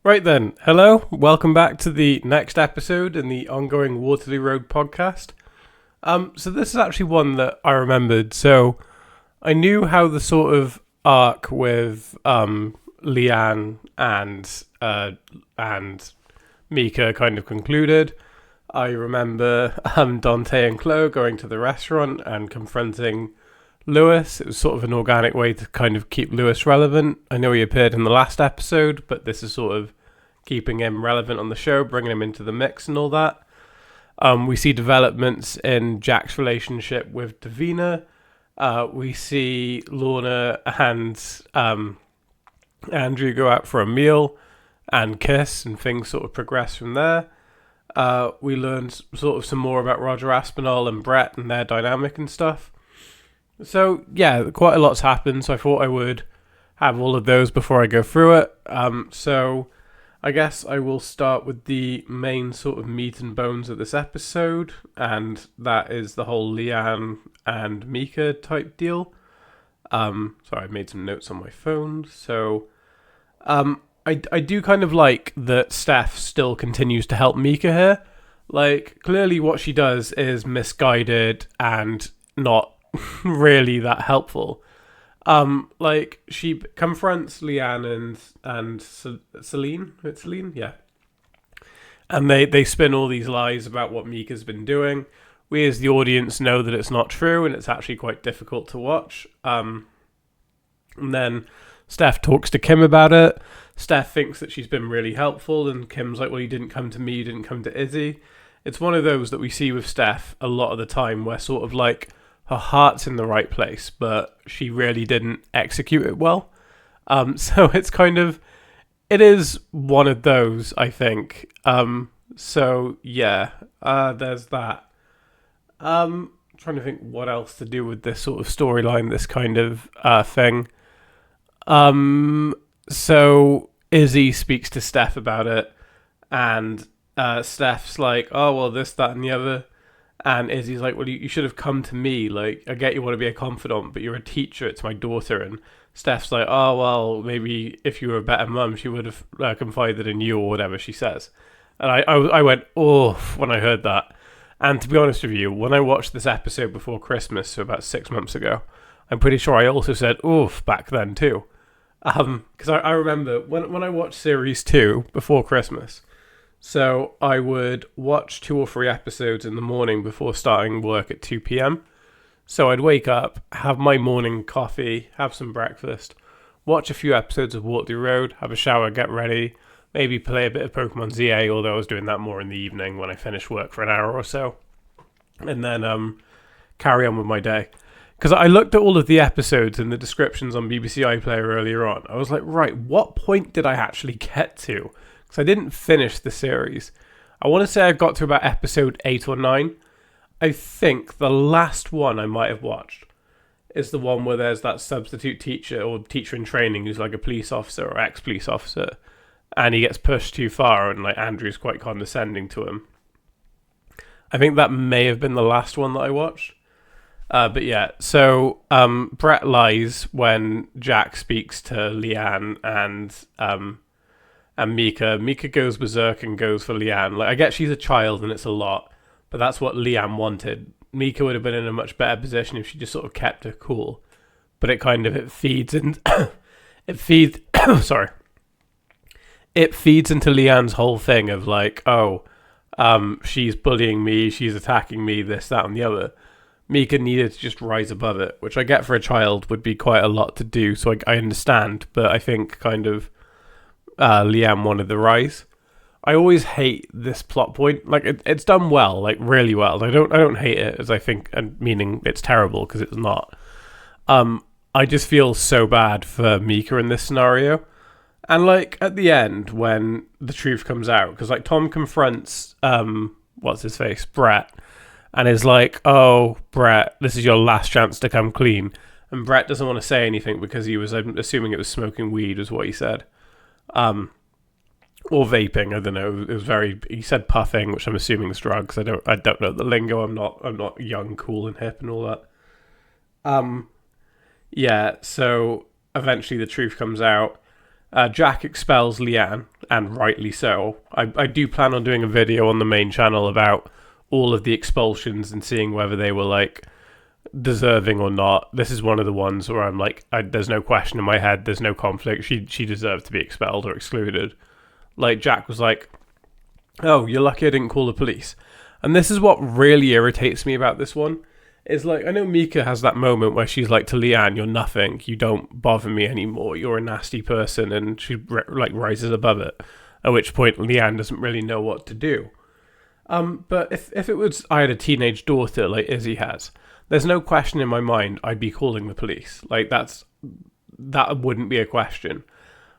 Right then, hello, welcome back to the next episode in the ongoing Waterloo Road podcast. So this is actually one that I remembered. So I knew how the sort of arc with Leanne and Mika kind of concluded. I remember Dante and Chloe going to the restaurant and confronting Lewis. It was sort of an organic way to kind of keep Lewis relevant. I know he appeared in the last episode, but this is sort of keeping him relevant on the show, bringing him into the mix and all that. We see developments in Jack's relationship with Davina. We see Lorna and Andrew go out for a meal and kiss, and things sort of progress from there. We learn sort of some more about Roger Aspinall and Brett and their dynamic and stuff. So, yeah, quite a lot's happened, so I thought I would have all of those before I go through it. So I guess I will start with the main sort of meat and bones of this episode, and that is the whole Leanne and Mika type deal. Sorry, I made some notes on my phone. So I do kind of like that Steph still continues to help Mika here. Like, clearly what she does is misguided and not really that helpful. Like, she confronts Leanne and Celine. It's Celine, yeah. And they spin all these lies about what Mika's been doing. We as the audience know that it's not true, and it's actually quite difficult to watch. And then Steph talks to Kim about it. Steph thinks that she's been really helpful, and Kim's like, well, you didn't come to me, you didn't come to Izzy. It's one of those that we see with Steph a lot of the time, where sort of like her heart's in the right place, but she really didn't execute it well. So it's kind of, it is one of those, I think. So yeah, there's that. Trying to think what else to do with this sort of storyline, this kind of thing. So Izzy speaks to Steph about it, and Steph's like, oh, well, this, that, and the other. And Izzy's like, well, you should have come to me. Like, I get you want to be a confidant, but you're a teacher. It's my daughter. And Steph's like, oh, well, maybe if you were a better mum, she would have confided in you or whatever she says. And I went, oh, when I heard that. And to be honest with you, when I watched this episode before Christmas, so about 6 months ago, I'm pretty sure I also said, oof, back then too. Because I remember when I watched Series 2 before Christmas, so I would watch 2 or 3 episodes in the morning before starting work at 2 p.m. So I'd wake up, have my morning coffee, have some breakfast, watch a few episodes of Waterloo Road, have a shower, get ready, maybe play a bit of Pokemon ZA, although I was doing that more in the evening when I finished work for an hour or so, and then carry on with my day. Because I looked at all of the episodes and the descriptions on BBC iPlayer earlier on. I was like, right, what point did I actually get to? Because I didn't finish the series. I want to say I got to about episode 8 or 9. I think the last one I might have watched is the one where there's that substitute teacher or teacher in training who's like a police officer or ex-police officer, and he gets pushed too far, and like Andrew's quite condescending to him. I think that may have been the last one that I watched. But yeah, so Brett lies when Jack speaks to Leanne and Mika. Mika goes berserk and goes for Leanne. Like, I get she's a child and it's a lot, but that's what Leanne wanted. Mika would have been in a much better position if she just sort of kept her cool. But it kind of, it feeds into Leanne's whole thing of like, oh, she's bullying me, she's attacking me, this, that, and the other. Mika needed to just rise above it, which I get for a child would be quite a lot to do, so I understand, but I think kind of Leanne wanted the rise. I always hate this plot point. Like, it's done well, like really well. I don't hate it, as I think, and meaning it's terrible, because it's not. I just feel so bad for Mika in this scenario. And like at the end, when the truth comes out, because like Tom confronts what's his face, Brett, and is like, oh, Brett, this is your last chance to come clean. And Brett doesn't want to say anything because he was, I'm assuming it was smoking weed, is what he said. Or vaping, I don't know. It was he said puffing, which I'm assuming is drugs. I don't know the lingo. I'm not young, cool, and hip and all that. Yeah, so eventually the truth comes out, Jack expels Leanne, and rightly so. I do plan on doing a video on the main channel about all of the expulsions and seeing whether they were like deserving or not. This is one of the ones where I'm like, there's no question in my head, there's no conflict. She deserved to be expelled or excluded. Like, Jack was like, oh, you're lucky I didn't call the police. And this is what really irritates me about this one. Is like, I know Mika has that moment where she's like to Leanne, you're nothing, you don't bother me anymore, you're a nasty person, and she like rises above it. At which point Leanne doesn't really know what to do. But if it was I had a teenage daughter like Izzy has, there's no question in my mind I'd be calling the police. Like that wouldn't be a question.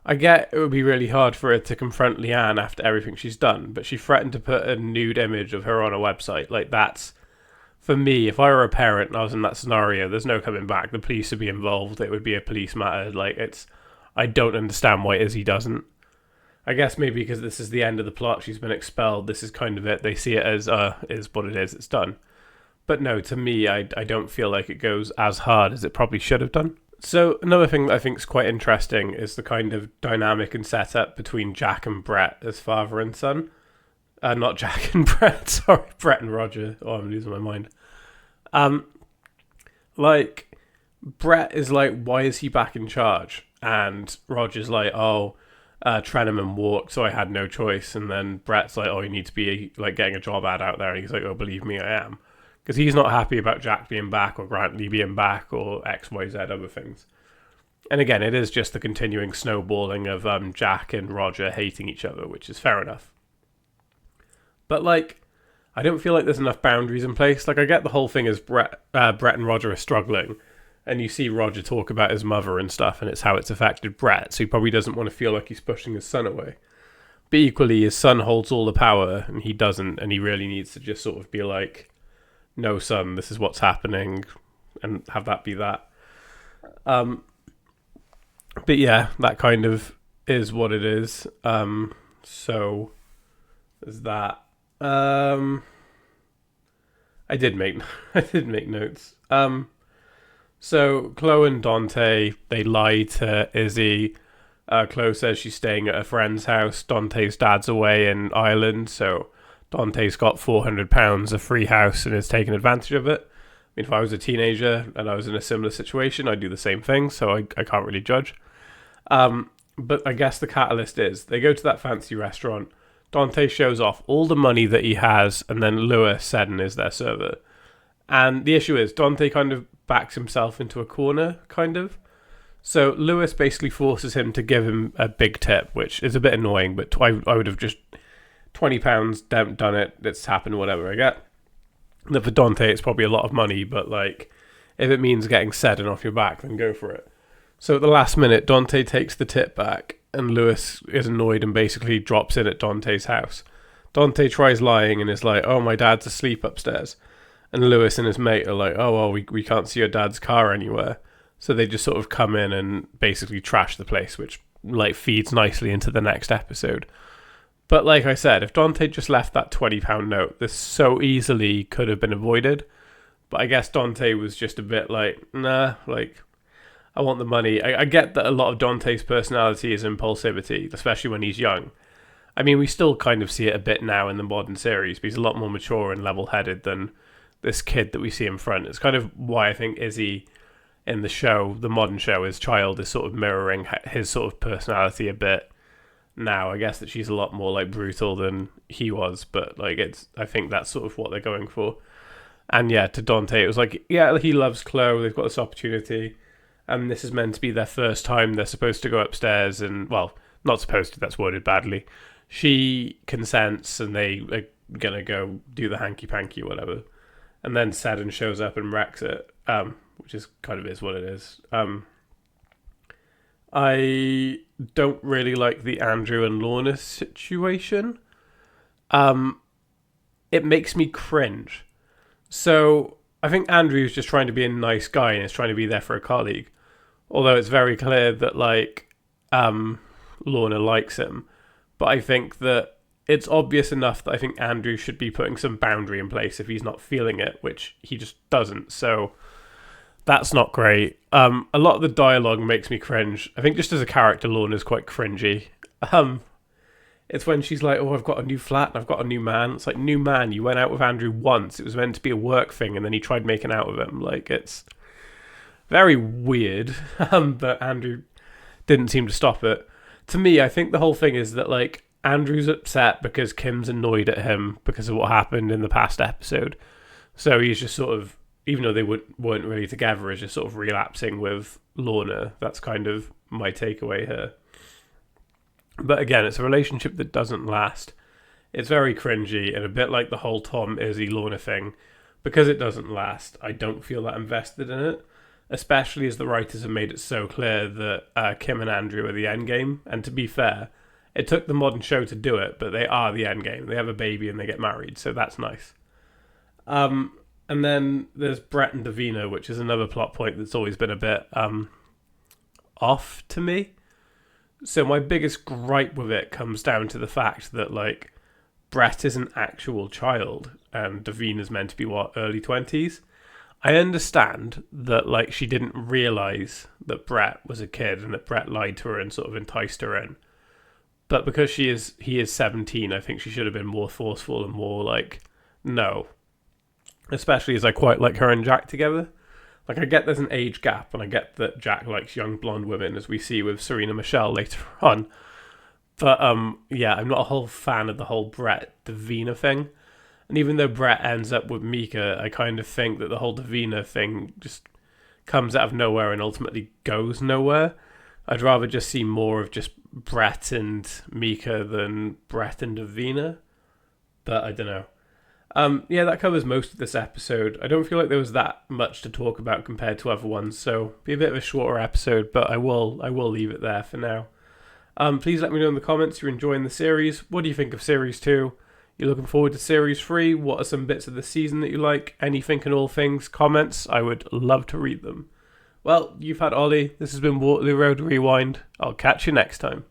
I get it would be really hard for her to confront Leanne after everything she's done, but she threatened to put a nude image of her on a website. Like, that's, for me, if I were a parent and I was in that scenario, there's no coming back. The police would be involved. It would be a police matter. Like, I don't understand why Izzy doesn't. I guess maybe because this is the end of the plot. She's been expelled. This is kind of it. They see it as, is what it is. It's done. But no, to me, I don't feel like it goes as hard as it probably should have done. So another thing that I think is quite interesting is the kind of dynamic and setup between Jack and Brett as father and son. Not Jack and Brett, sorry, Brett and Roger. Oh, I'm losing my mind. Like, Brett is like, why is he back in charge? And Roger's like, Trenneman walked, so I had no choice. And then Brett's like, you need to be like getting a job ad out there. And he's like, believe me, I am. Because he's not happy about Jack being back or Grantley being back or X, Y, Z, other things. And again, it is just the continuing snowballing of Jack and Roger hating each other, which is fair enough. But, like, I don't feel like there's enough boundaries in place. Like, I get the whole thing is Brett and Roger are struggling. And you see Roger talk about his mother and stuff, and it's how it's affected Brett. So he probably doesn't want to feel like he's pushing his son away. But equally, his son holds all the power, and he doesn't. And he really needs to just sort of be like, no, son, this is what's happening, and have that be that. But yeah, that kind of is what it is. So there's that. I did make notes. So Chloe and Dante, they lie to Izzy. Chloe says she's staying at a friend's house. Dante's dad's away in Ireland, so Dante's got £400 a free house and is taking advantage of it. I mean, if I was a teenager and I was in a similar situation, I'd do the same thing, so I can't really judge. But I guess the catalyst is, they go to that fancy restaurant, Dante shows off all the money that he has, and then Lewis Seddon is their server. And the issue is, Dante kind of backs himself into a corner, kind of. So Lewis basically forces him to give him a big tip, which is a bit annoying, but I would have just £20, done it, it's happened, whatever I get. That for Dante, it's probably a lot of money, but like, if it means getting Seddon off your back, then go for it. So at the last minute, Dante takes the tip back, and Lewis is annoyed and basically drops in at Dante's house. Dante tries lying and is like, my dad's asleep upstairs. And Lewis and his mate are like, we can't see your dad's car anywhere. So they just sort of come in and basically trash the place, which like feeds nicely into the next episode. But like I said, if Dante just left that £20 note, this so easily could have been avoided. But I guess Dante was just a bit like, nah, like, I want the money. I get that a lot of Dante's personality is impulsivity, especially when he's young. I mean, we still kind of see it a bit now in the modern series, but he's a lot more mature and level-headed than this kid that we see in front. It's kind of why I think Izzy in the show, the modern show, his child is sort of mirroring his sort of personality a bit now. I guess that she's a lot more like brutal than he was, but like I think that's sort of what they're going for. And yeah, to Dante, it was like, yeah, he loves Chloe, they've got this opportunity, and this is meant to be their first time. They're supposed to go upstairs and, well, not supposed to, that's worded badly. She consents and they are gonna go do the hanky-panky or whatever. And then Seddon shows up and wrecks it, which is kind of is what it is. I don't really like the Andrew and Lorna situation. It makes me cringe. So I think Andrew's just trying to be a nice guy and is trying to be there for a colleague. Although it's very clear that like Lorna likes him. But I think that it's obvious enough that I think Andrew should be putting some boundary in place if he's not feeling it, which he just doesn't. So That's not great. A lot of the dialogue makes me cringe. I think just as a character, Lorna's quite cringy. Um, it's when she's like, "Oh, I've got a new flat and I've got a new man." It's like, new man, you went out with Andrew once. It was meant to be a work thing, and then he tried making out with him. Like, it's very weird. But Andrew didn't seem to stop it. To me, I think the whole thing is that, like, Andrew's upset because Kim's annoyed at him because of what happened in the past episode. So he's just sort of, even though they weren't really together, is just sort of relapsing with Lorna. That's kind of my takeaway here. But again, it's a relationship that doesn't last. It's very cringy and a bit like the whole Tom, Izzy, Lorna thing. Because it doesn't last, I don't feel that invested in it. Especially as the writers have made it so clear that Kim and Andrew are the end game. And to be fair, it took the modern show to do it, but they are the end game. They have a baby and they get married, so that's nice. And then there's Brett and Davina, which is another plot point that's always been a bit off to me. So my biggest gripe with it comes down to the fact that, like, Brett is an actual child and Davina's meant to be, early 20s? I understand that, like, she didn't realise that Brett was a kid and that Brett lied to her and sort of enticed her in. But because he is 17, I think she should have been more forceful and more like, no. Especially as I quite like her and Jack together. Like, I get there's an age gap, and I get that Jack likes young blonde women, as we see with Serena Michelle later on. But, yeah, I'm not a whole fan of the whole Brett Davina thing. And even though Brett ends up with Mika, I kind of think that the whole Davina thing just comes out of nowhere and ultimately goes nowhere. I'd rather just see more of just Brett and Mika than Brett and Davina. But I don't know. Yeah, that covers most of this episode. I don't feel like there was that much to talk about compared to other ones, so be a bit of a shorter episode, but I will leave it there for now. Please let me know in the comments you're enjoying the series. What do you think of Series 2? You're looking forward to Series 3? What are some bits of the season that you like? Anything and all things? Comments? I would love to read them. Well, you've had Ollie. This has been Waterloo Road Rewind. I'll catch you next time.